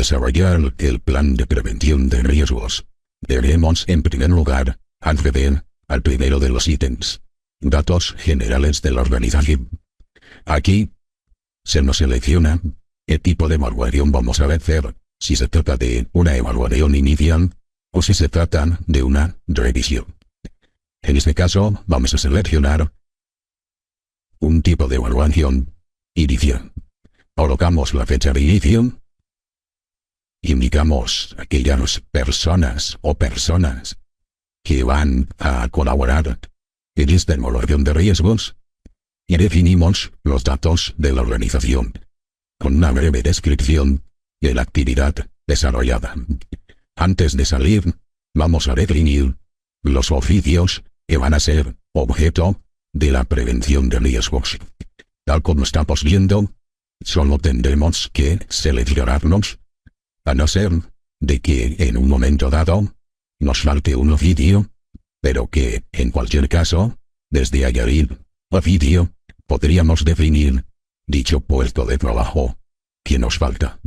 desarrollar el plan de prevención de riesgos, debemos en primer lugar acceder al primero de los ítems: datos generales de la organización. Aquí se nos selecciona qué tipo de evaluación vamos a hacer, si se trata de una evaluación inicial o si se trata de una revisión. En este caso vamos a seleccionar un tipo de evaluación inicial. Colocamos la fecha de inicio, indicamos aquellas personas o personas que van a colaborar en esta evaluación de riesgos y definimos los datos de la organización con una breve descripción de la actividad desarrollada. Antes de salir, vamos a definir los oficios que van a ser objeto de la prevención de riesgos. Tal como estamos viendo, solo tendremos que seleccionarnos, a no ser de que en un momento dado nos falte un oficio, pero que en cualquier caso, desde añadir oficio, podríamos definir dicho puesto de trabajo que nos falta.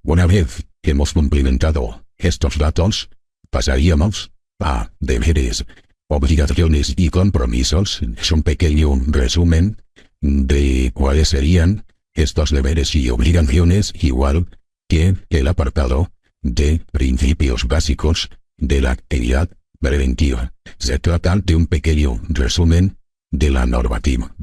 Una vez que hemos cumplimentado estos datos, pasaríamos a deberes, obligaciones y compromisos. Es un pequeño resumen de cuáles serían estos deberes y obligaciones, igual que el apartado de principios básicos de la actividad preventiva. Se trata de un pequeño resumen de la normativa.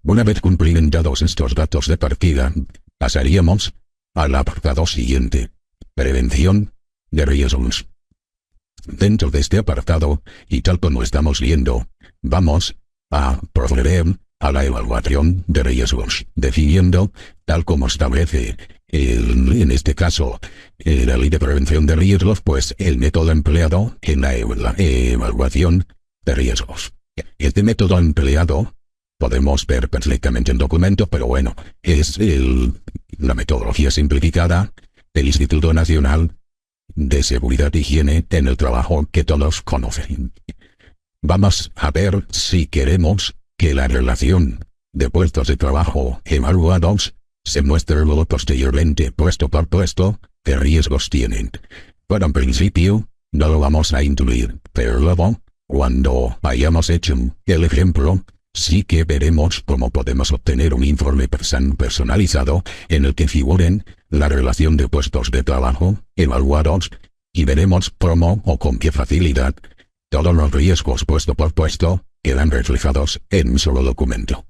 Una vez cumplimentados estos datos de partida, pasaríamos al apartado siguiente: prevención de riesgos. Dentro de este apartado, y tal como estamos viendo, vamos a proceder a la evaluación de riesgos, definiendo, tal como establece en este caso la Ley de Prevención de Riesgos, pues el método empleado en la evaluación de riesgos. Este método empleado podemos ver perfectamente en documento, pero bueno, es la metodología simplificada del Instituto Nacional de Seguridad e Higiene en el Trabajo, que todos conocen. Vamos a ver si queremos que la relación de puestos de trabajo evaluados se muestre luego posteriormente puesto por puesto qué riesgos tienen. Pero en principio no lo vamos a incluir, pero luego, cuando hayamos hecho el ejemplo, sí que veremos cómo podemos obtener un informe personalizado en el que figuren la relación de puestos de trabajo evaluados, y veremos cómo o con qué facilidad todos los riesgos puesto por puesto quedan reflejados en un solo documento.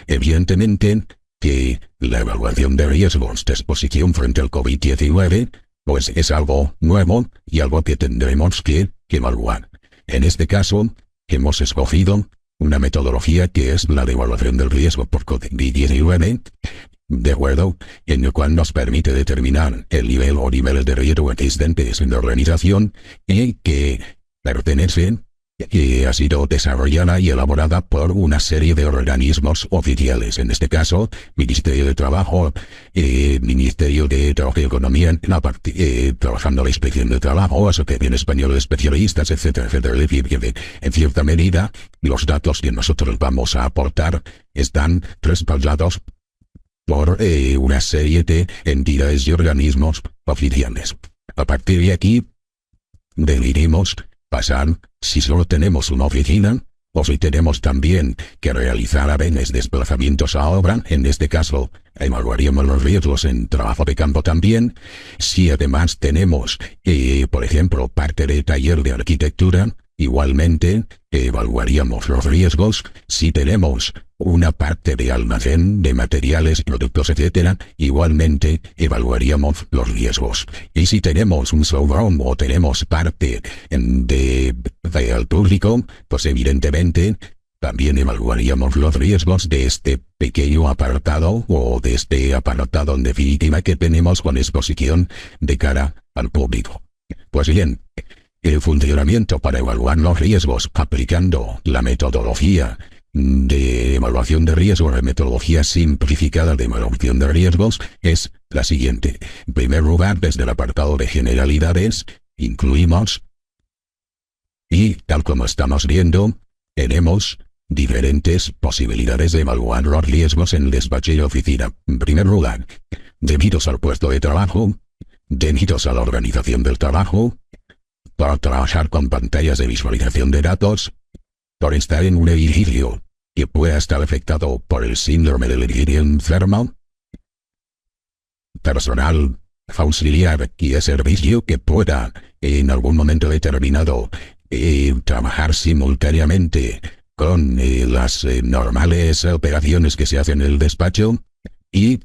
Evidentemente que la evaluación de riesgos de exposición frente al COVID-19 pues es algo nuevo y algo que tendremos que evaluar. En este caso, hemos escogido una metodología que es la de evaluación del riesgo por COVID-19, de acuerdo, en el cual nos permite determinar el nivel o niveles de riesgo existentes en la organización y que pertenecen, que ha sido desarrollada y elaborada por una serie de organismos oficiales, en este caso, Ministerio de Trabajo, Ministerio de Trabajo y Economía, trabajando la Inspección de Trabajo, Asociación Española de Especialistas, etcétera, etcétera. En cierta medida, los datos que nosotros vamos a aportar están respaldados por una serie de entidades y organismos oficiales. A partir de aquí, decidimos pasar si solo tenemos una oficina o si tenemos también que realizar a veces desplazamientos a obra. En este caso, evaluaríamos los riesgos en trabajo de campo también. Si además tenemos, por ejemplo, parte de taller de arquitectura, igualmente evaluaríamos los riesgos. Si tenemos una parte de almacén de materiales, productos, etcétera, igualmente evaluaríamos los riesgos. Y si tenemos un showroom o tenemos parte al público, pues evidentemente también evaluaríamos los riesgos de este pequeño apartado o de este apartado en definitiva que tenemos con exposición de cara al público. Pues bien, el funcionamiento para evaluar los riesgos aplicando la metodología de evaluación de riesgos, la metodología simplificada de evaluación de riesgos, es la siguiente. En primer lugar, desde el apartado de generalidades, incluimos, y tal como estamos viendo, tenemos diferentes posibilidades de evaluar los riesgos en el despacho y oficina. En primer lugar, debidos al puesto de trabajo, debidos a la organización del trabajo, por trabajar con pantallas de visualización de datos, por estar en un edificio que pueda estar afectado por el síndrome del edificio enfermo, personal auxiliar y de servicio que pueda en algún momento determinado trabajar simultáneamente con las normales operaciones que se hacen en el despacho y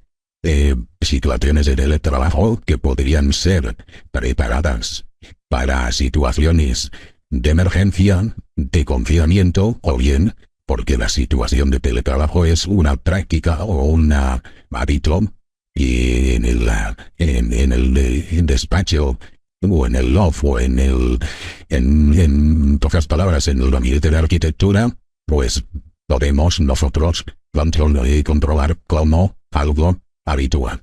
situaciones de teletrabajo que podrían ser preparadas para situaciones de emergencia, de confinamiento o bien porque la situación de teletrabajo es una práctica o un hábito y en el despacho o en el loft o en pocas palabras en el ambiente de arquitectura, pues podemos nosotros comprobar como algo habitual.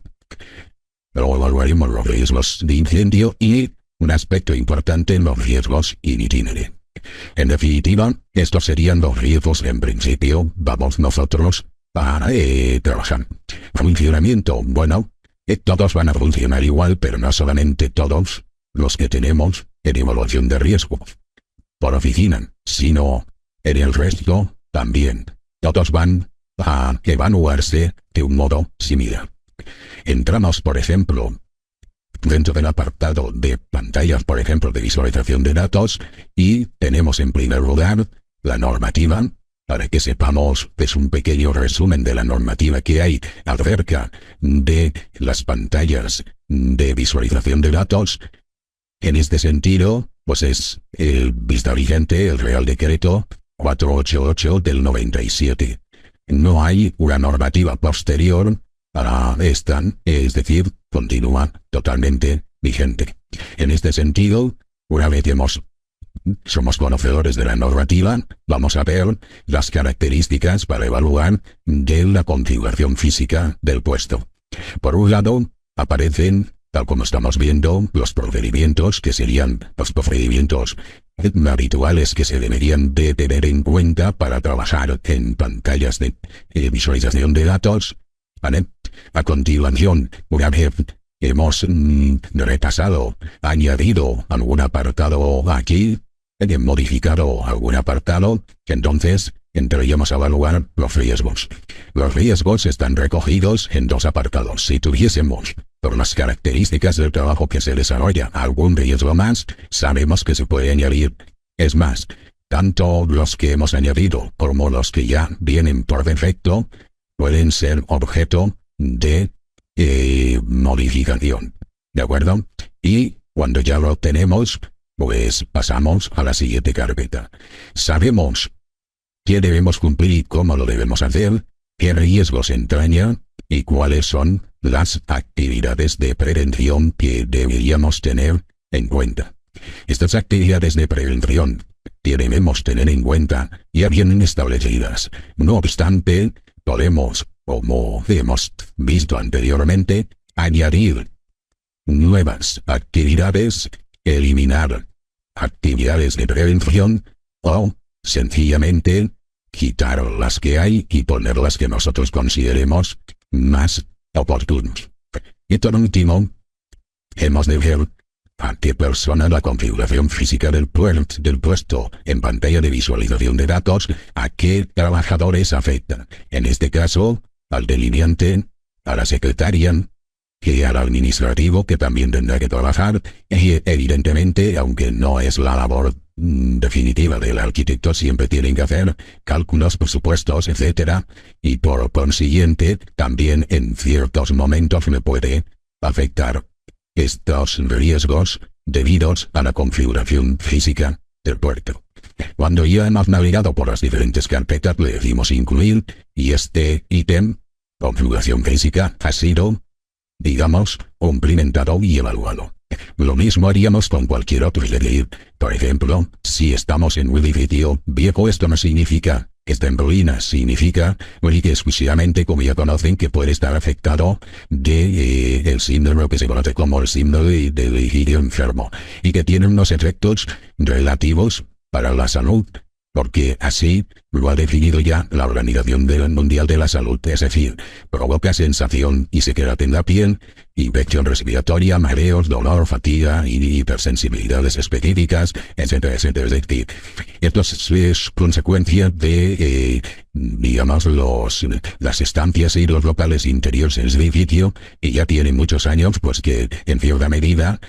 Luego evaluaremos los riesgos de incendio y un aspecto importante en los riesgos in itinere. En definitiva, estos serían los riesgos en principio vamos nosotros a trabajar. Funcionamiento, bueno, todos van a funcionar igual, pero no solamente todos los que tenemos en evaluación de riesgo por oficina, sino en el resto también. Todos van a evaluarse de un modo similar. Entramos, por ejemplo, dentro del apartado de pantallas, por ejemplo, de visualización de datos, y tenemos en primer lugar la normativa. Para que sepamos, es un pequeño resumen de la normativa que hay acerca de las pantallas de visualización de datos. En este sentido, pues es el vista vigente, el Real Decreto 488 del 97. No hay una normativa posterior a esta, es decir, continúa totalmente vigente. En este sentido, una vez que somos conocedores de la normativa, vamos a ver las características para evaluar de la configuración física del puesto. Por un lado, aparecen, tal como estamos viendo, los procedimientos que serían los procedimientos habituales que se deberían de tener en cuenta para trabajar en pantallas de visualización de datos. ¿Vale? A continuación, una vez hemos repasado, añadido algún apartado aquí, modificado algún apartado, entonces entraríamos a evaluar los riesgos. Los riesgos están recogidos en dos apartados. Si tuviésemos, por las características del trabajo que se desarrolla, algún riesgo más, sabemos que se puede añadir. Es más, tanto los que hemos añadido como los que ya vienen por defecto, pueden ser objeto de modificación. ¿De acuerdo? Y cuando ya lo tenemos, pues pasamos a la siguiente carpeta. Sabemos qué debemos cumplir y cómo lo debemos hacer, qué riesgos entraña y cuáles son las actividades de prevención que deberíamos tener en cuenta. Estas actividades de prevención debemos tener en cuenta ya vienen establecidas. No obstante, podemos, como hemos visto anteriormente, añadir nuevas actividades, eliminar actividades de prevención o sencillamente quitar las que hay y poner las que nosotros consideremos más oportunos. Y por último, hemos de ver a qué persona la configuración física del puesto en pantalla de visualización de datos, a qué trabajadores afectan. En este caso, al delineante, a la secretaria, y al administrativo que también tendrá que trabajar, y evidentemente, aunque no es la labor definitiva del arquitecto, siempre tienen que hacer cálculos, presupuestos, etc. Y por consiguiente, también en ciertos momentos me puede afectar estos riesgos debidos a la configuración física del puerto. Cuando ya hemos navegado por las diferentes carpetas, le decimos incluir, y este ítem, configuración física, ha sido, digamos, cumplimentado y evaluado. Lo mismo haríamos con cualquier otro, es decir, por ejemplo, si estamos en un edificio viejo, esto no significa que está en ruinas, significa única y exclusivamente, como ya conocen, que puede estar afectado de el síndrome que se conoce como el síndrome del edificio enfermo, y que tiene unos efectos relativos para la salud, porque así lo ha definido ya la Organización Mundial de la Salud, es decir, provoca sensación y sequedad en la piel, infección respiratoria, mareos, dolor, fatiga y hipersensibilidades específicas, etcétera, etcétera. Es decir, esto es consecuencia de, digamos, las estancias y los locales interiores del edificio, y ya tienen muchos años, pues que en cierta medida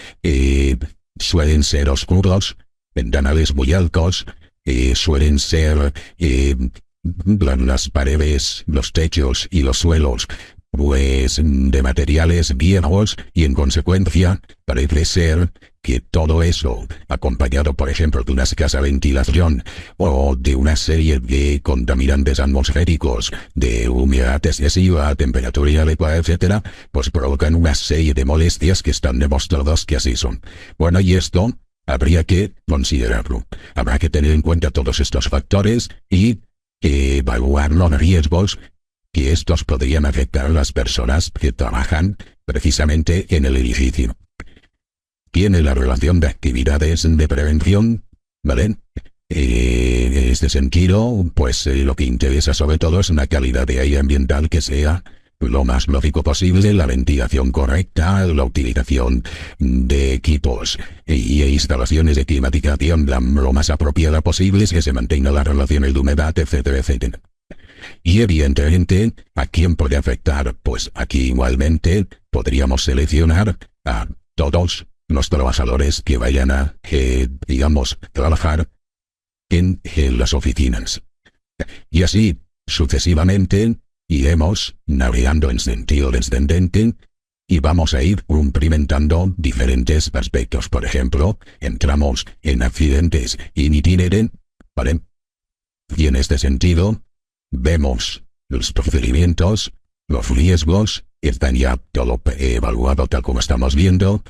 suelen ser oscuros, ventanales muy altos, suelen ser las paredes, los techos y los suelos, pues de materiales viejos, y en consecuencia parece ser que todo eso, acompañado por ejemplo de una escasa ventilación o de una serie de contaminantes atmosféricos, de humedad excesiva, temperatura inadecuada, etcétera, pues provocan una serie de molestias que están demostradas que así son. Bueno, y esto habría que considerarlo. Habrá que tener en cuenta todos estos factores y evaluar los riesgos que estos podrían afectar a las personas que trabajan precisamente en el edificio. Tiene la relación de actividades de prevención, ¿vale? En este sentido, pues lo que interesa sobre todo es una calidad de aire ambiental que sea lo más lógico posible, la ventilación correcta, la utilización de equipos y instalaciones de climatización lo más apropiada posible, que se mantenga las relaciones de humedad, etcétera, etcétera. Y evidentemente, ¿a quién puede afectar? Pues aquí igualmente podríamos seleccionar a todos los trabajadores que vayan a, digamos, trabajar en las oficinas. Y así, sucesivamente, iremos navegando en sentido descendente y vamos a ir cumplimentando diferentes aspectos. Por ejemplo, entramos en accidentes in itinere, ¿vale? Y en este sentido, vemos los procedimientos, los riesgos, están ya todo evaluado tal como estamos viendo,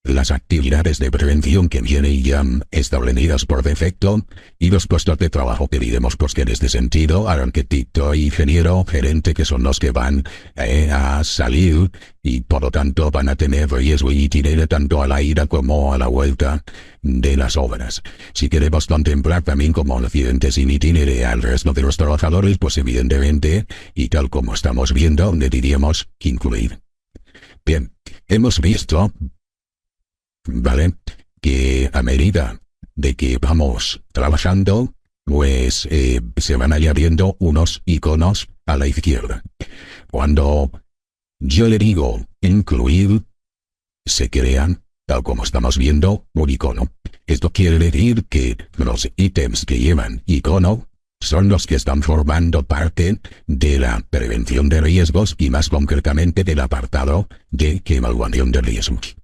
las actividades de prevención que vienen ya establecidas por defecto, y los puestos de trabajo que diremos pues que en este sentido, arquitecto, ingeniero, gerente, que son los que van a salir y por lo tanto van a tener riesgo y itinerario tanto a la ida como a la vuelta de las obras. Si queremos contemplar también como accidentes sin itinerario al resto de los trabajadores, pues evidentemente, y tal como estamos viendo, diríamos incluir. Bien, hemos visto, ¿vale?, que a medida de que vamos trabajando, pues se van añadiendo unos iconos a la izquierda. Cuando yo le digo incluir, se crean, tal como estamos viendo, un icono. Esto quiere decir que los ítems que llevan icono son los que están formando parte de la prevención de riesgos y más concretamente del apartado de evaluación de riesgos.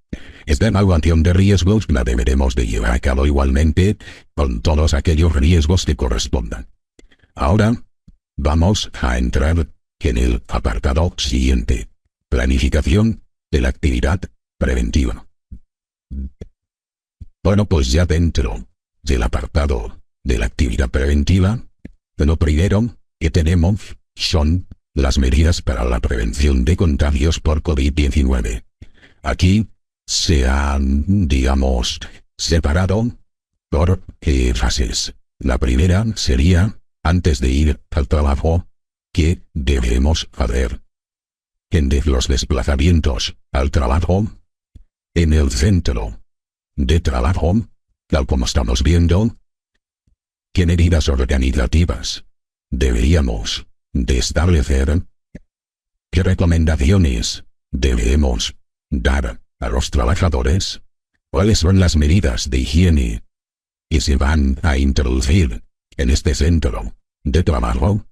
Esta evaluación de riesgos la deberemos de llevar a cabo igualmente con todos aquellos riesgos que correspondan. Ahora vamos a entrar en el apartado siguiente: planificación de la actividad preventiva. Bueno, pues ya dentro del apartado de la actividad preventiva, lo primero que tenemos son las medidas para la prevención de contagios por COVID-19. Aquí se han, digamos, separado por fases. La primera sería, antes de ir al trabajo, ¿qué debemos hacer? En los desplazamientos al trabajo, en el centro de trabajo, tal como estamos viendo, ¿qué medidas organizativas deberíamos de establecer? ¿Qué recomendaciones debemos dar a los trabajadores? ¿Cuáles son las medidas de higiene que se van a introducir en este centro de trabajo?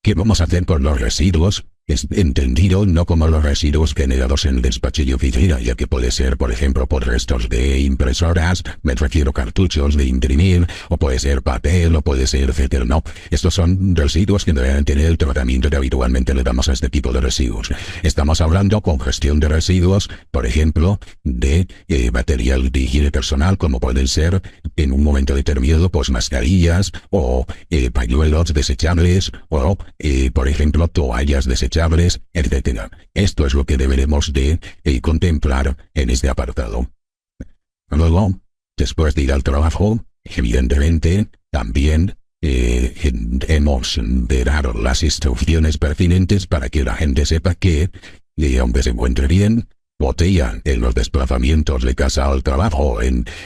¿Qué vamos a hacer con los residuos? Es entendido no como los residuos generados en el despacho y oficina, ya que puede ser, por ejemplo, por restos de impresoras, me refiero a cartuchos de imprimir, o puede ser papel, o puede ser etcétera. No, estos son residuos que deben tener el tratamiento que habitualmente le damos a este tipo de residuos. Estamos hablando con gestión de residuos, por ejemplo, de material de higiene personal, como pueden ser, en un momento determinado, pues mascarillas, o pañuelos desechables, o, por ejemplo, toallas desechables, etc. Esto es lo que deberemos de contemplar en este apartado. Luego, después de ir al trabajo, Evidentemente, también hemos de dar las instrucciones pertinentes para que la gente sepa que, aunque se encuentre bien, botella en los desplazamientos de casa al trabajo,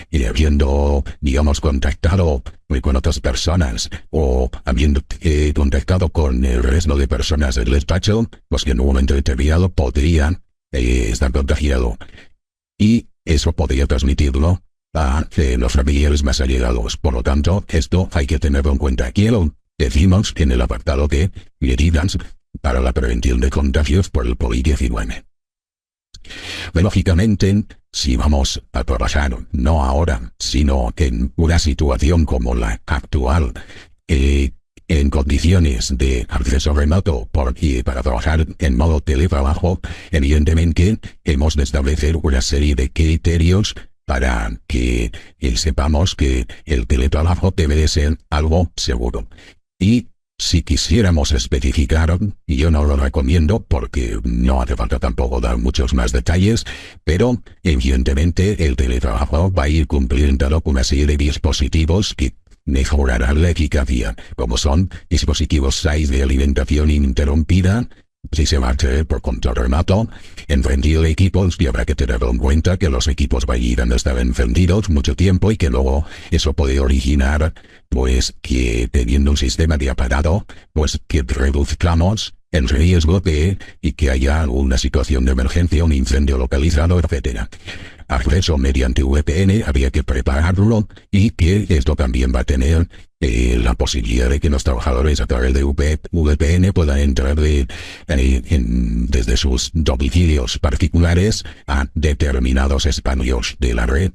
y habiendo, digamos, contactado con otras personas, o habiendo contactado con el resto de personas del despacho, pues que en un momento determinado podrían estar contagiado. Y eso podría transmitirlo a los familiares más allegados. Por lo tanto, esto hay que tenerlo en cuenta. Aquí lo decimos en el apartado de medidas para la prevención de contagios por el COVID-19. Lógicamente, si vamos a trabajar, no ahora, sino en una situación como la actual, en condiciones de acceso remoto y para trabajar en modo teletrabajo, evidentemente hemos de establecer una serie de criterios para que sepamos que el teletrabajo debe de ser algo seguro. Y si quisiéramos especificar, y yo no lo recomiendo porque no hace falta tampoco dar muchos más detalles, pero evidentemente el teletrabajo va a ir cumpliendo con una serie de dispositivos que mejorarán la eficacia, como son dispositivos 6 de alimentación ininterrumpida, si se va a hacer por control remoto, encendido de equipos, y habrá que tener en cuenta que los equipos vayan a estar encendidos mucho tiempo y que luego eso puede originar, pues, que teniendo un sistema de apagado, pues, que reduzcamos el riesgo y que haya una situación de emergencia, un incendio localizado, etc. Acceso mediante VPN habría que prepararlo, y que esto también va a tener la posibilidad de que los trabajadores a través de VPN puedan entrar desde sus domicilios particulares a determinados espacios de la red.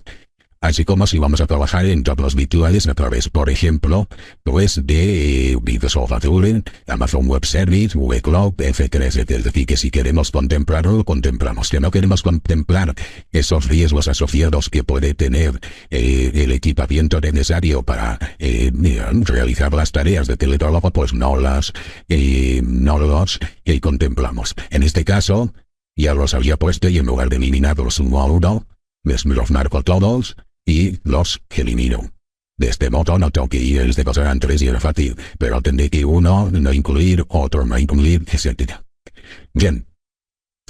Así como si vamos a trabajar en entornos virtuales a través, por ejemplo, pues de Microsoft Azure, Amazon Web Service, Google Cloud, etcétera, etcétera. Es decir, que si queremos contemplarlo, lo contemplamos. Que no queremos contemplar esos riesgos asociados que puede tener el equipamiento necesario para realizar las tareas de teletrabajo, pues no los contemplamos. En este caso, ya los había puesto, y en lugar de eliminarlos uno a uno, los marco todos y los elimino. De este modo no tengo que ir desde pasar antes y era fácil, pero tendré que uno no incluir, otro no incluir, etc. Bien,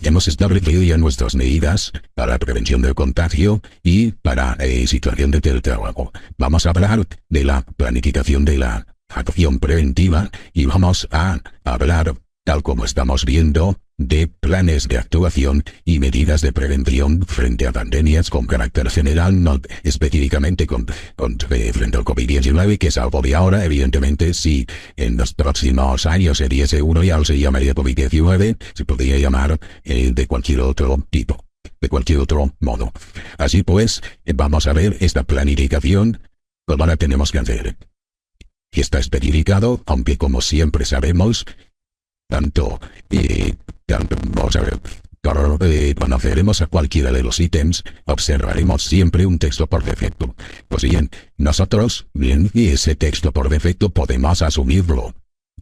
hemos establecido ya nuestras medidas para la prevención del contagio y para situación de teletrabajo. Vamos a hablar de la planificación de la acción preventiva y vamos a hablar, tal como estamos viendo, de planes de actuación y medidas de prevención frente a pandemias con carácter general, no específicamente frente al COVID-19, que es algo de ahora. Evidentemente, si en los próximos años se diese uno, ya se llamaría COVID-19, se podría llamar de cualquier otro tipo, de cualquier otro modo. Así pues, vamos a ver esta planificación, cómo la tenemos que hacer. Y está especificado, aunque como siempre sabemos, vamos a ver, cuando accederemos a cualquiera de los ítems, observaremos siempre un texto por defecto. Pues bien, nosotros, ese texto por defecto podemos asumirlo,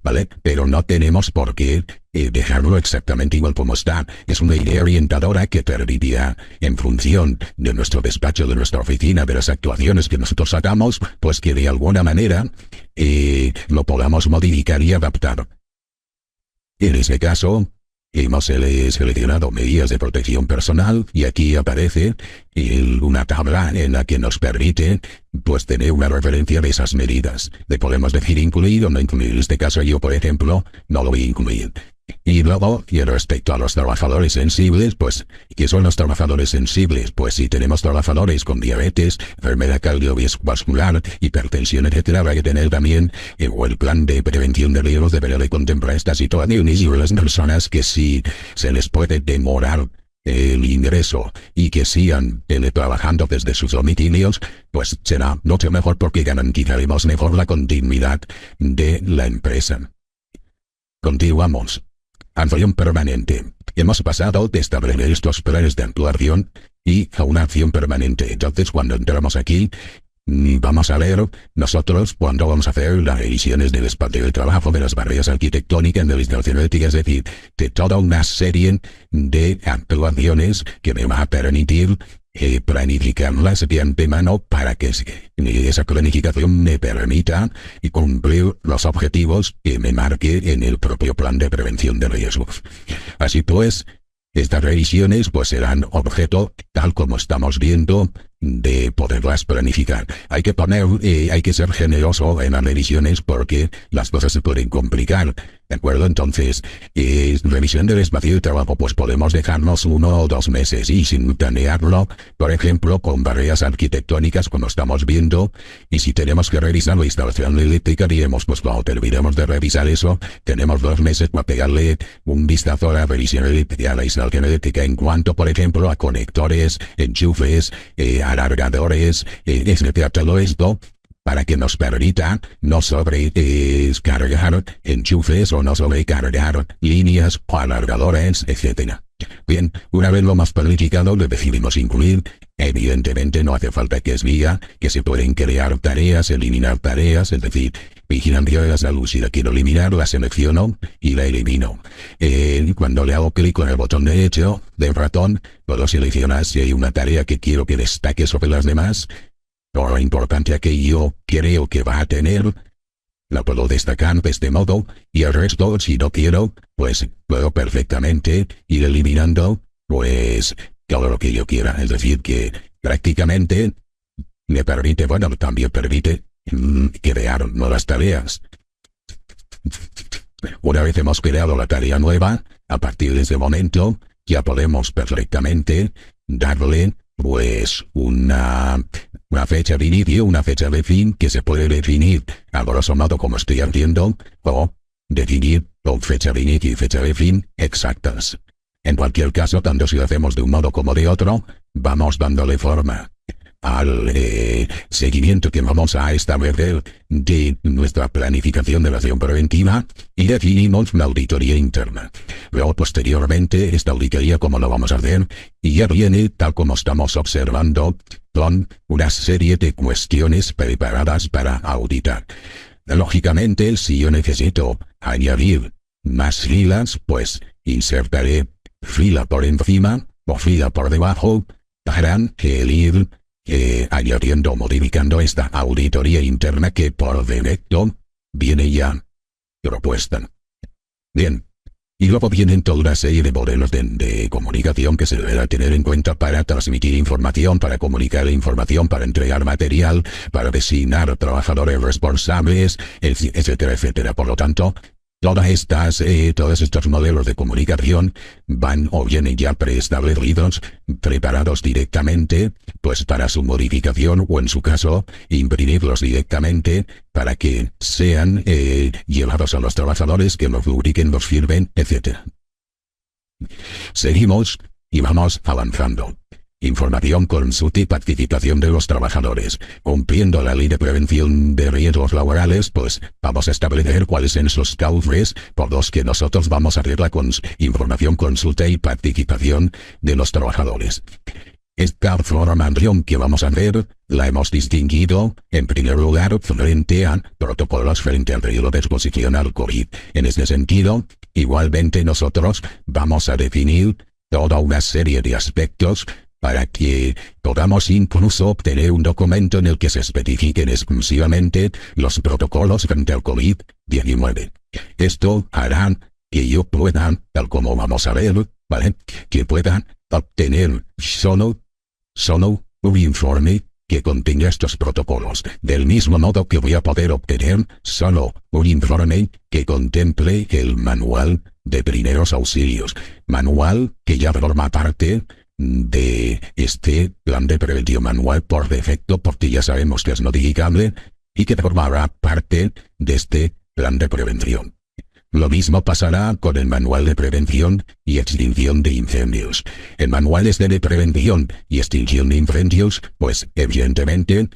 ¿vale? Pero no tenemos por qué dejarlo exactamente igual como está. Es una idea orientadora que permitiría, en función de nuestro despacho, de nuestra oficina, de las actuaciones que nosotros hagamos, pues que de alguna manera lo podamos modificar y adaptar. En este caso, hemos seleccionado medidas de protección personal, y aquí aparece una tabla en la que nos permite, pues, tener una referencia de esas medidas. Le podemos decir incluir o no incluir. En este caso yo, por ejemplo, no lo voy a incluir. Y luego, y respecto a los trabajadores sensibles, pues, ¿qué son los trabajadores sensibles? Pues si tenemos trabajadores con diabetes, enfermedad cardiovascular, hipertensión, etcétera, habrá que tener también el plan de prevención de riesgos, deberá de contemplar estas situaciones, y las personas que si se les puede demorar el ingreso y que sigan teletrabajando desde sus domicilios, pues será mucho mejor porque garantizaremos mejor la continuidad de la empresa. Continuamos. Acción permanente. Hemos pasado de establecer estos planes de actuación y a una acción permanente. Entonces, cuando entramos aquí, vamos a ver nosotros cuando vamos a hacer las revisiones del espacio de trabajo, de las barreras arquitectónicas, de la instalación ética, es decir, de toda una serie de actuaciones que me va a permitir planificarlas de antemano para que esa planificación me permita cumplir los objetivos que me marque en el propio plan de prevención de riesgos. Así pues, estas revisiones pues serán objeto, tal como estamos viendo, de poderlas planificar. Hay que ser generoso en las revisiones porque las cosas se pueden complicar, ¿de acuerdo? Entonces, revisión del espacio de trabajo, pues podemos dejarnos 1 o 2 meses y simultanearlo, por ejemplo, con barreras arquitectónicas, como estamos viendo, y si tenemos que revisar la instalación eléctrica, diremos, pues cuando terminemos de revisar eso, tenemos 2 meses para pegarle un vistazo a la revisión eléctrica, a la instalación eléctrica, en cuanto, por ejemplo, a conectores, enchufes, alargadores, etcétera, todo esto, para que nos permita no sobrecargar enchufes o no sobrecargar líneas o alargadores, etcétera. Bien, una vez lo más planificado, lo decidimos incluir. Evidentemente no hace falta que diga que se pueden crear tareas, eliminar tareas, es decir, vigilancia de la salud. Si la quiero eliminar, la selecciono y la elimino. Cuando le hago clic con el botón derecho del ratón, puedo seleccionar si hay una tarea que quiero que destaque sobre las demás, o la importancia que yo creo que va a tener. La puedo destacar de este modo, y el resto, si no quiero, pues puedo perfectamente ir eliminando, pues, todo lo que yo quiera. Es decir, que prácticamente me permite, bueno, también permite crear nuevas tareas. Una vez hemos creado la tarea nueva, a partir de ese momento, ya podemos perfectamente darle, pues, una fecha de inicio, una fecha de fin, que se puede definir a grosso modo como estoy haciendo, o definir con fecha de inicio y fecha de fin exactas. En cualquier caso, tanto si lo hacemos de un modo como de otro, vamos dándole forma al seguimiento que vamos a establecer de nuestra planificación de la acción preventiva, y definimos una auditoría interna. Luego, posteriormente, esta auditoría, ¿cómo lo vamos a hacer? Y ya viene, tal como estamos observando, con una serie de cuestiones preparadas para auditar. Lógicamente, si yo necesito añadir más filas, pues insertaré fila por encima o fila por debajo para ir añadiendo o modificando esta auditoría interna que por defecto viene ya propuesta. Bien, y luego vienen toda una serie de modelos de comunicación que se deberá tener en cuenta para transmitir información, para comunicar información, para entregar material, para designar trabajadores responsables, etcétera, etcétera. Por lo tanto, todos estos modelos de comunicación van o vienen ya preestablecidos, preparados directamente, pues para su modificación, o en su caso, imprimirlos directamente para que sean llevados a los trabajadores, que los publiquen, los firmen, etc. Seguimos y vamos avanzando. Información, consulta y participación de los trabajadores. Cumpliendo la ley de prevención de riesgos laborales, pues vamos a establecer cuáles son esos cauces por los que nosotros vamos a hacer la información, consulta y participación de los trabajadores. Esta formación que vamos a hacer la hemos distinguido, en primer lugar, frente a protocolos frente al periodo de exposición al COVID. En este sentido, igualmente nosotros vamos a definir toda una serie de aspectos para que podamos incluso obtener un documento en el que se especifiquen exclusivamente los protocolos frente al COVID-19. Esto hará que yo pueda, tal como vamos a ver, ¿vale?, que pueda obtener solo un informe que contenga estos protocolos, del mismo modo que voy a poder obtener solo un informe que contemple el manual de primeros auxilios, manual que ya forma parte de este plan de prevención, manual por defecto, porque ya sabemos que es notificable y que formará parte de este plan de prevención. Lo mismo pasará con el manual de prevención y extinción de incendios. En manuales de prevención y extinción de incendios, pues evidentemente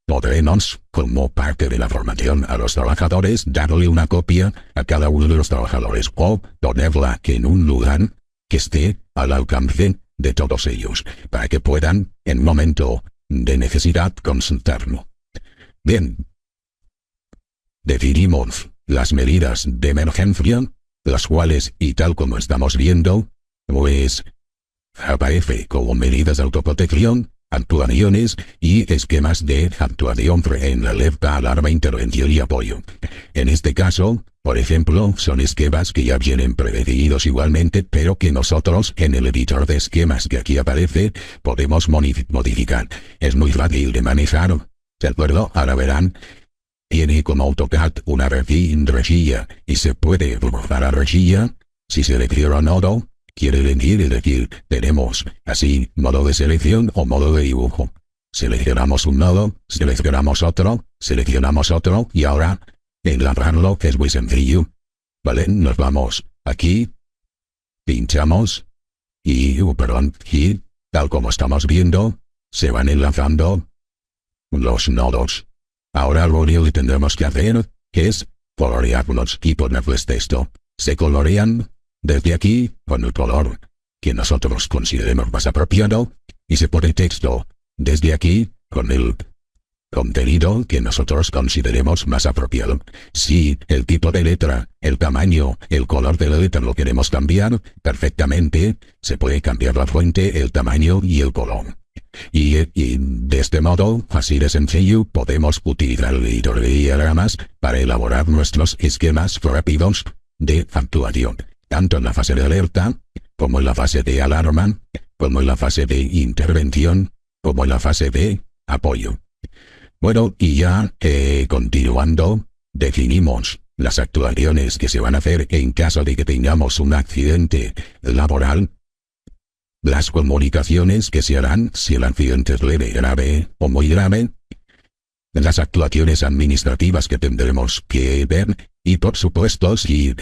podremos, como parte de la formación a los trabajadores, darle una copia a cada uno de los trabajadores o ponerla en un lugar que esté al alcance de todos ellos, para que puedan, en momento de necesidad, consultarlo. Bien, definimos las medidas de emergencia, las cuales, y tal como estamos viendo, pues aparece como medidas de autoprotección, actuaciones y esquemas de actuación en alerta, alarma, intervención y apoyo. En este caso, por ejemplo, son esquemas que ya vienen predefinidos igualmente, pero que nosotros en el editor de esquemas que aquí aparece podemos modificar. Es muy fácil de manejar, ¿de acuerdo? Ahora verán, tiene como AutoCAD una rejilla y se puede borrar la rejilla. Si selecciona nodo, quiere decir, tenemos así modo de selección o modo de dibujo. Seleccionamos un nodo, seleccionamos otro y ahora enlazarlo, que es muy sencillo. Vale, nos vamos aquí, pinchamos y tal como estamos viendo, se van enlazando los nodos. Ahora lo único que tendremos que hacer es colorearlos y ponerles texto. Se colorean desde aquí con el color que nosotros consideremos más apropiado y se pone texto desde aquí con el contenido que nosotros consideremos más apropiado. Si el tipo de letra, el tamaño, el color de la letra lo queremos cambiar, perfectamente se puede cambiar la fuente, el tamaño y el color. Y de este modo, así de sencillo, podemos utilizar el editor de diagramas para elaborar nuestros esquemas rápidos de actuación, tanto en la fase de alerta, como en la fase de alarma, como en la fase de intervención, como en la fase de apoyo. Bueno, y ya continuando, definimos las actuaciones que se van a hacer en caso de que tengamos un accidente laboral, las comunicaciones que se harán si el accidente es leve, grave o muy grave, las actuaciones administrativas que tendremos que ver y, por supuesto, si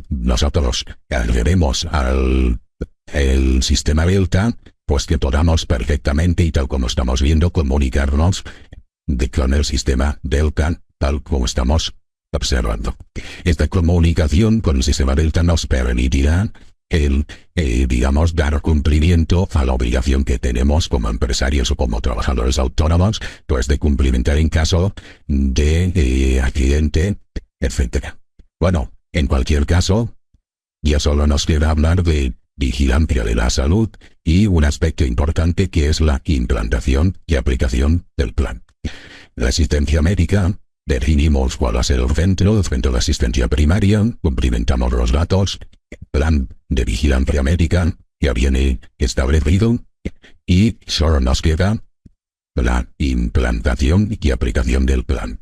nosotros accedemos al sistema Delta, pues que podamos perfectamente y tal como estamos viendo comunicarnos con el sistema Delta tal como estamos observando. Esta comunicación con el sistema Delta nos permitirá dar cumplimiento a la obligación que tenemos como empresarios o como trabajadores autónomos, pues de cumplimentar en caso de accidente, etc. Bueno, en cualquier caso, ya solo nos queda hablar de vigilancia de la salud y un aspecto importante que es la implantación y aplicación del plan. La asistencia médica. Definimos cuál va a ser el centro de asistencia primaria, cumplimentamos los datos, plan de vigilancia médica ya viene establecido y solo nos queda la implantación y aplicación del plan.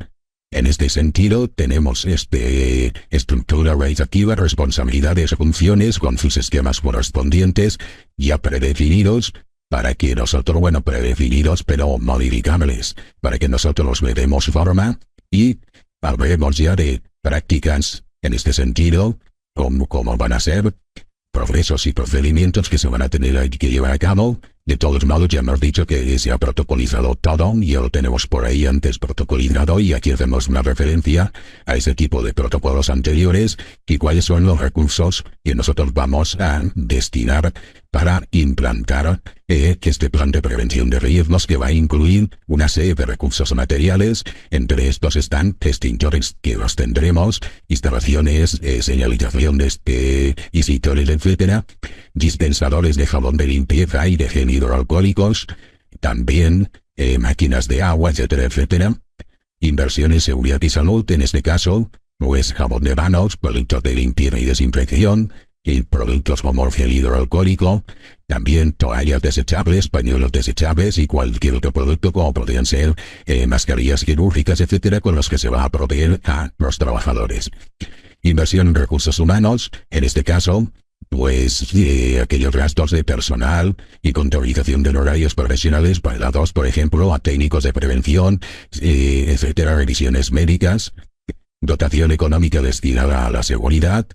En este sentido, tenemos estructura organizativa, responsabilidades, funciones con sus esquemas correspondientes ya predefinidos para que nosotros, predefinidos pero modificables, para que nosotros le demos forma y hablemos ya de prácticas en este sentido, cómo van a ser procesos y procedimientos que se van a tener que llevar a cabo. De todos modos, ya hemos dicho que se ha protocolizado todo, y ya lo tenemos por ahí antes protocolizado, y aquí hacemos una referencia a ese tipo de protocolos anteriores y cuáles son los recursos que nosotros vamos a destinar para implantar este plan de prevención de riesgos, que va a incluir una serie de recursos materiales. Entre estos están extintores, que los tendremos, instalaciones, señalización de extintores, etcétera, dispensadores de jabón de limpieza y de gel hidroalcohólicos, también máquinas de agua, etcétera, etcétera. Inversiones, seguridad y salud, en este caso, pues jabón de manos, productos de limpieza y desinfección, y productos como gel hidroalcohólico, también toallas desechables, pañuelos desechables y cualquier otro producto como podrían ser mascarillas quirúrgicas, etcétera, con los que se va a proveer a los trabajadores. Inversión en recursos humanos, en este caso, pues aquellos gastos de personal y contabilización de horarios profesionales pagados, por ejemplo, a técnicos de prevención, etcétera, revisiones médicas, dotación económica destinada a la seguridad.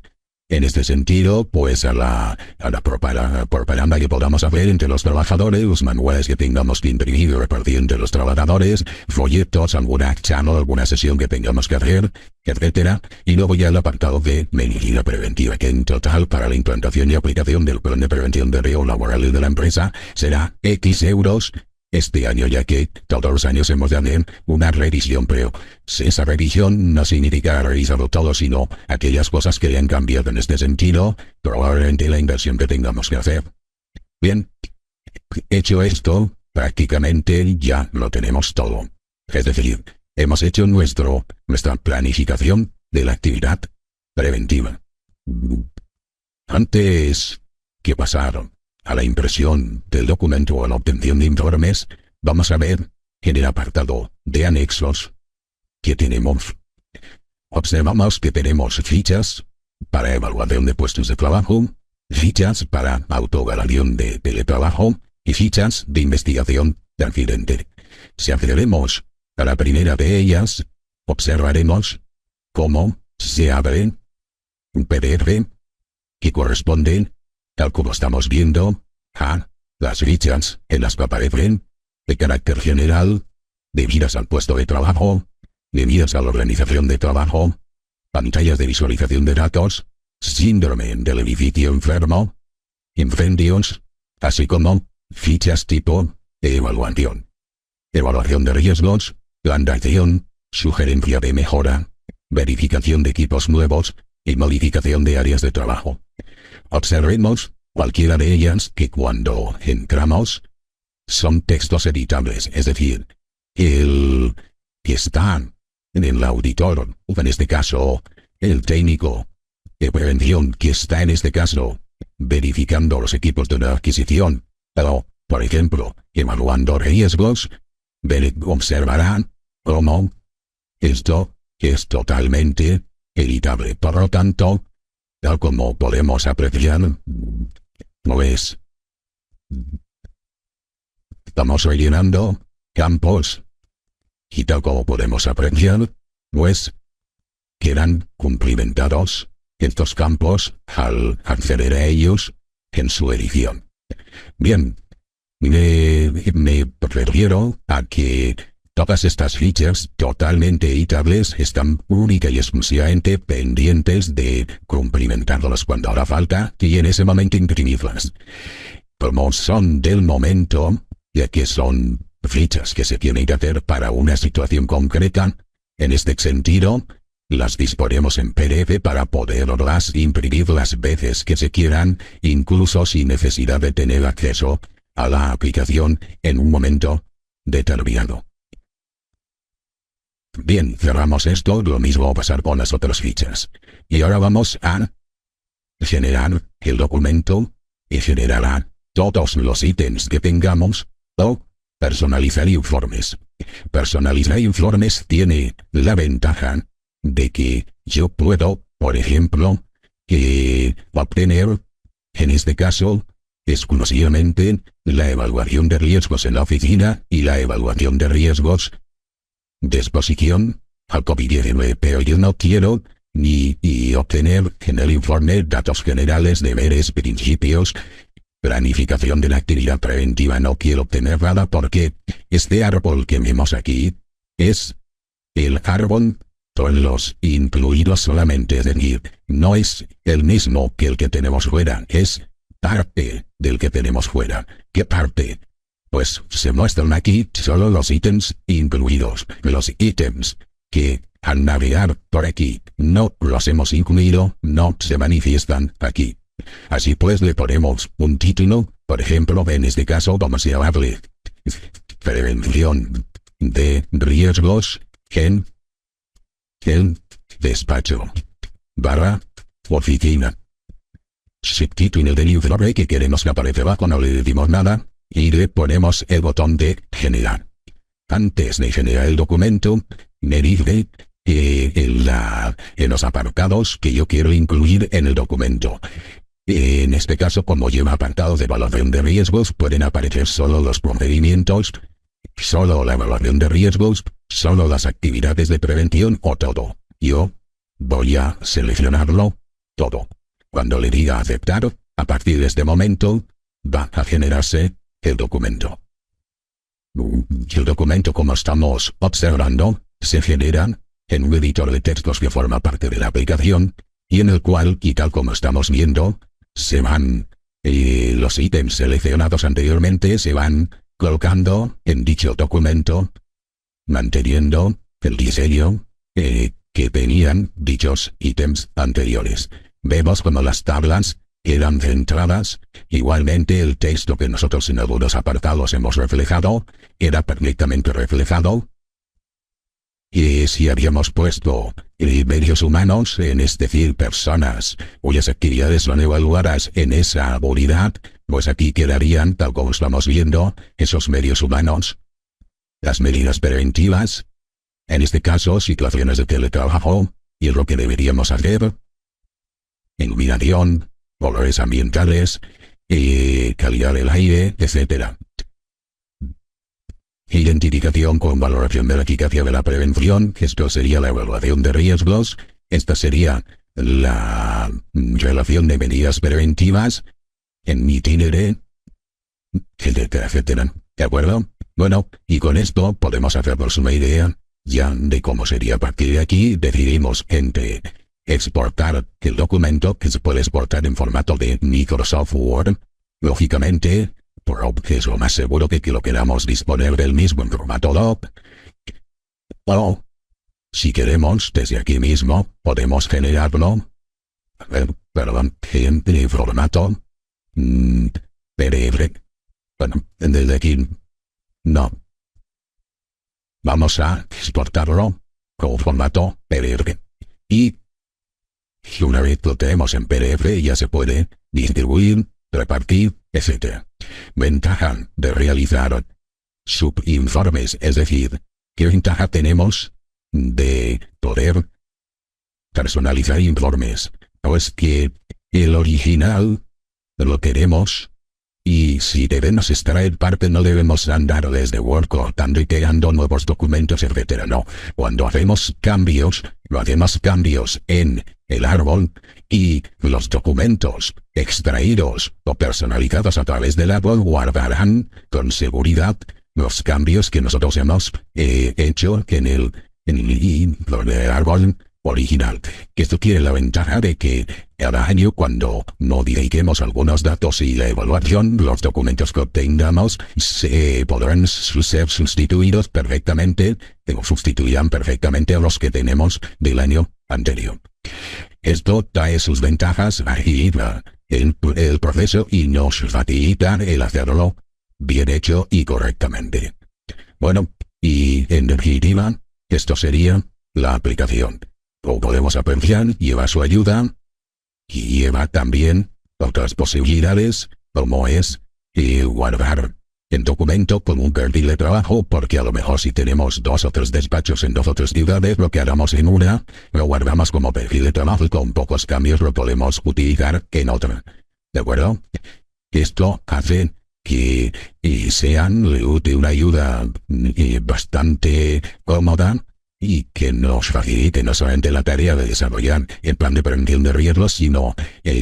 En este sentido, pues a la propaganda que podamos hacer entre los trabajadores, los manuales que tengamos que imprimir y repartir entre los trabajadores, folletos, alguna channel, alguna sesión que tengamos que hacer, etcétera. Y luego ya el apartado de medicina preventiva, que en total para la implantación y aplicación del plan de prevención de riesgos laborales de la empresa será X euros este año, ya que todos los años hemos de hacer una revisión, pero esa revisión no significa revisarlo todo, sino aquellas cosas que hayan cambiado en este sentido, probablemente la inversión que tengamos que hacer. Bien. Hecho esto, prácticamente ya lo tenemos todo. Es decir, hemos hecho nuestra planificación de la actividad preventiva. Antes que pasar a la impresión del documento o a la obtención de informes, vamos a ver en el apartado de anexos que tenemos. Observamos que tenemos fichas para evaluación de puestos de trabajo, fichas para autoevaluación de teletrabajo y fichas de investigación de accidente. Si accedemos a la primera de ellas, observaremos cómo se abre un PDF que corresponde, tal como estamos viendo, a las fichas en las que aparecen de carácter general, debidas al puesto de trabajo, debidas a la organización de trabajo, pantallas de visualización de datos, síndrome del edificio enfermo, incendios, así como fichas tipo de evaluación. Evaluación de riesgos, plan de acción, sugerencia de mejora, verificación de equipos nuevos y modificación de áreas de trabajo. Observemos cualquiera de ellas que cuando entramos son textos editables, es decir, el que está en el auditor, en este caso el técnico de prevención que está en este caso verificando los equipos de la adquisición, o, por ejemplo, evaluando riesgos, observarán cómo esto es totalmente editable. Por lo tanto, tal como podemos apreciar, pues estamos rellenando campos y tal como podemos apreciar, pues quedan cumplimentados estos campos al acceder a ellos en su edición. Bien, me refiero a que todas estas fichas totalmente editables están única y exclusivamente pendientes de cumplimentarlas cuando haga falta y en ese momento imprimirlas. Como son del momento, ya que son fichas que se tienen que hacer para una situación concreta, en este sentido, las disponemos en PDF para poderlas imprimir las veces que se quieran, incluso sin necesidad de tener acceso a la aplicación en un momento determinado. Bien, cerramos esto, lo mismo va a pasar con las otras fichas. Y ahora vamos a generar el documento y generará todos los ítems que tengamos o personalizar informes. Personalizar informes tiene la ventaja de que yo puedo, por ejemplo, obtener, en este caso, exclusivamente la evaluación de riesgos en la oficina y la evaluación de riesgos de exposición al COVID-19, pero yo no quiero ni obtener en el informe datos generales, deberes, principios, planificación de la actividad preventiva. No quiero obtener nada porque este árbol que vemos aquí es el árbol con los incluidos solamente, es decir, no es el mismo que el que tenemos fuera, es parte del que tenemos fuera. ¿Qué parte? Pues se muestran aquí solo los ítems incluidos. Los ítems que al navegar por aquí no los hemos incluido, no se manifiestan aquí. Así pues le ponemos un título, por ejemplo, en este caso vamos a llamarle Prevención de riesgos en el despacho / oficina. Subtítulo del informe que queremos que aparezca abajo, no le decimos nada y le ponemos el botón de generar. Antes de generar el documento, me dice en los apartados que yo quiero incluir en el documento. En este caso, como lleva apartado de evaluación de riesgos, pueden aparecer solo los procedimientos, solo la evaluación de riesgos, solo las actividades de prevención o todo. Yo voy a seleccionarlo todo. Cuando le diga aceptar, a partir de este momento, va a generarse el documento. El documento, como estamos observando, se genera en un editor de textos que forma parte de la aplicación, y en el cual, y tal como estamos viendo, se van los ítems seleccionados anteriormente, se van colocando en dicho documento, manteniendo el diseño que tenían dichos ítems anteriores. Vemos como las tablas quedan centradas. Igualmente el texto que nosotros en algunos apartados hemos reflejado, era perfectamente reflejado. Y si habíamos puesto medios humanos, es decir, personas cuyas actividades son evaluadas en esa unidad, pues aquí quedarían, tal como estamos viendo, esos medios humanos. Las medidas preventivas, en este caso, situaciones de teletrabajo, y es lo que deberíamos hacer. Iluminación, valores ambientales, calidad del aire, etc. Identificación con valoración de la eficacia de la prevención, esto sería la evaluación de riesgos, esta sería la relación de medidas preventivas en itinere, etcétera, etcétera. ¿De acuerdo? Bueno, y con esto podemos hacernos una idea ya de cómo sería a partir de aquí. Decidimos entre exportar el documento, que se puede exportar en formato de Microsoft Word, lógicamente, porque es lo más seguro que lo queramos disponer del mismo en formato doc. O, si queremos, desde aquí mismo, podemos generarlo. A ver, perdón, en formato PDF. Bueno, desde aquí, no. Vamos a exportarlo con formato PDF. Y una vez lo tenemos en PDF, ya se puede distribuir, repartir, etc. Ventaja de realizar subinformes, es decir, ¿qué ventaja tenemos de poder personalizar informes? Pues que el original lo queremos, y si debemos extraer parte no debemos andar desde Word cortando y creando nuevos documentos, etc. No, cuando hacemos cambios, lo hacemos cambios en el árbol, y los documentos extraídos o personalizados a través del árbol guardarán con seguridad los cambios que nosotros hemos hecho en el árbol original. Esto tiene la ventaja de que cada año, cuando modifiquemos algunos datos y la evaluación, los documentos que obtengamos se podrán ser sustituidos perfectamente, o sustituirán perfectamente a los que tenemos del año anterior. Esto trae sus ventajas, agiliza el proceso y nos facilita el hacerlo bien hecho y correctamente. Bueno, y en definitiva, esto sería la aplicación. Como podemos apreciar, lleva su ayuda y lleva también otras posibilidades, como es guardar el documento con un perfil de trabajo, porque a lo mejor si tenemos 2 o 3 despachos en 2 o 3 ciudades, lo que hagamos en una, lo guardamos como perfil de trabajo y con pocos cambios lo podemos utilizar en otra. ¿De acuerdo? Esto hace que sean de una ayuda bastante cómoda, y que nos facilite no solamente la tarea de desarrollar el plan de prevención de riesgos, sino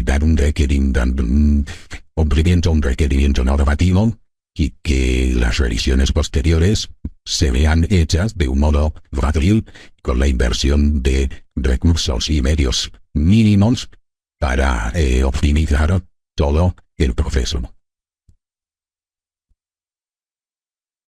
dar un requerimiento normativo, y que las revisiones posteriores se vean hechas de un modo fácil, con la inversión de recursos y medios mínimos para optimizar todo el proceso.